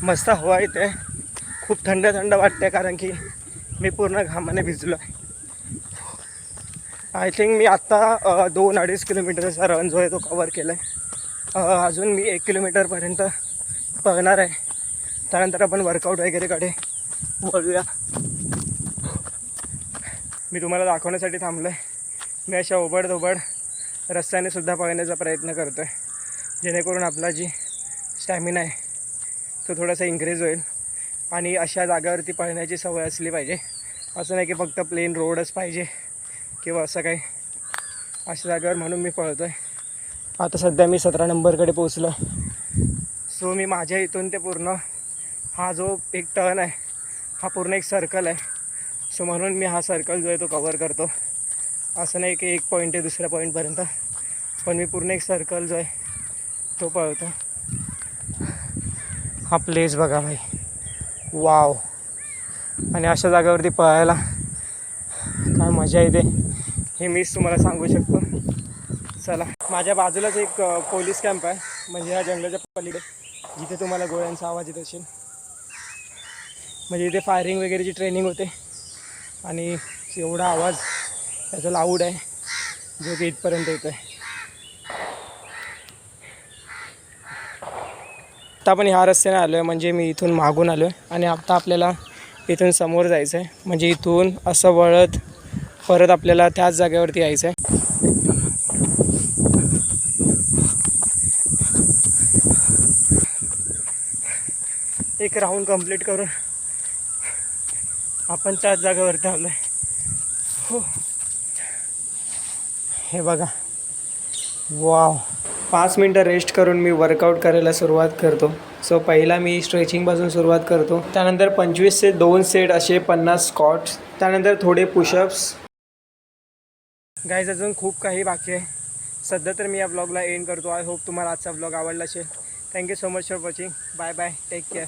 मस्त हवा येते, खूप थंड थंड वाटते कारण की मी पूर्ण घामाने भिजलो आहे. आय थिंक मी आत्ता 2-2.5 किलोमीटरचा रन जो आहे तो कवर केला आहे. अजून मी 1 किलोमीटरपर्यंत पळणार आहे. त्यानंतर आपण वर्कआउट वगैरेकडे वळूया. मी तुम्हाला दाखवण्यासाठी थांबलो आहे. मी अशा ओबडधोबड रस्त्याने सुद्धा पळण्याचा प्रयत्न करतो आहे, जेणेकरून आपला जी स्टॅमिना आहे तो थोडासा इन्क्रीज होईल. आणि अशा जागावरती पळण्याची सवय असली पाहिजे. असं नाही की फक्त प्लेन रोडच पाहिजे किंवा असं काही. अशा जागेवर म्हणून मी पळतो आहे. आता सध्या मी 17 नंबरकडे पोचलो आहे. सो मी माझ्या इथून ते पूर्ण हा जो एक टर्न आहे हा पूर्ण एक सर्कल आहे. सो म्हणून मी हा सर्कल जो आहे तो कवर करतो. असं नाही की एक पॉईंट आहे दुसऱ्या पॉईंटपर्यंत, पण मी पूर्ण एक सर्कल जो आहे तो पळतो. हा प्लेस बघा भाई, वाव. आणि अशा जागेवरती पळायला काय मजा येते हे मीच तुम्हाला सांगू शकतो. चला, माझ्या बाजूलाच एक पोलीस कॅम्प आहे, म्हणजे ह्या जंगलाच्या पलीकडे, जिथे तुम्हाला गोळ्यांचा आवाज येत असेल. म्हणजे इथे फायरिंग वगैरेची ट्रेनिंग होते आणि एवढा आवाज त्याचा लाऊड आहे जो की इथपर्यंत येतो आहे. आता आपण ह्या रस्त्याने आलो आहे, म्हणजे मी इथून मागून आलो आहे आणि आता आपल्याला इथून समोर जायचं आहे. म्हणजे इथून असं वळत परत आपल्याला त्याच जागेवरती यायचं आहे. एक राऊंड कंप्लीट करून आपण त्याच जागेवरती आलो आहे. हो, हे बघा, वाव. 5 मिनटं रेस्ट करून मी वर्कआउट करायला सुरुवात करतो. सो पहिला मी स्ट्रेचिंगपासून सुरुवात करतो. त्यानंतर 25 ते 2 सेट असे 50 स्क्वॉट्स. त्यानंतर थोडे पुशअप्स. गाईज अजून खूप काही बाकी आहे. सध्या तर मी या ब्लॉगला एंड करतो. आय होप तुम्हाला आजचा ब्लॉग आवडला असेल. Thank you so much for watching. Bye bye, take care.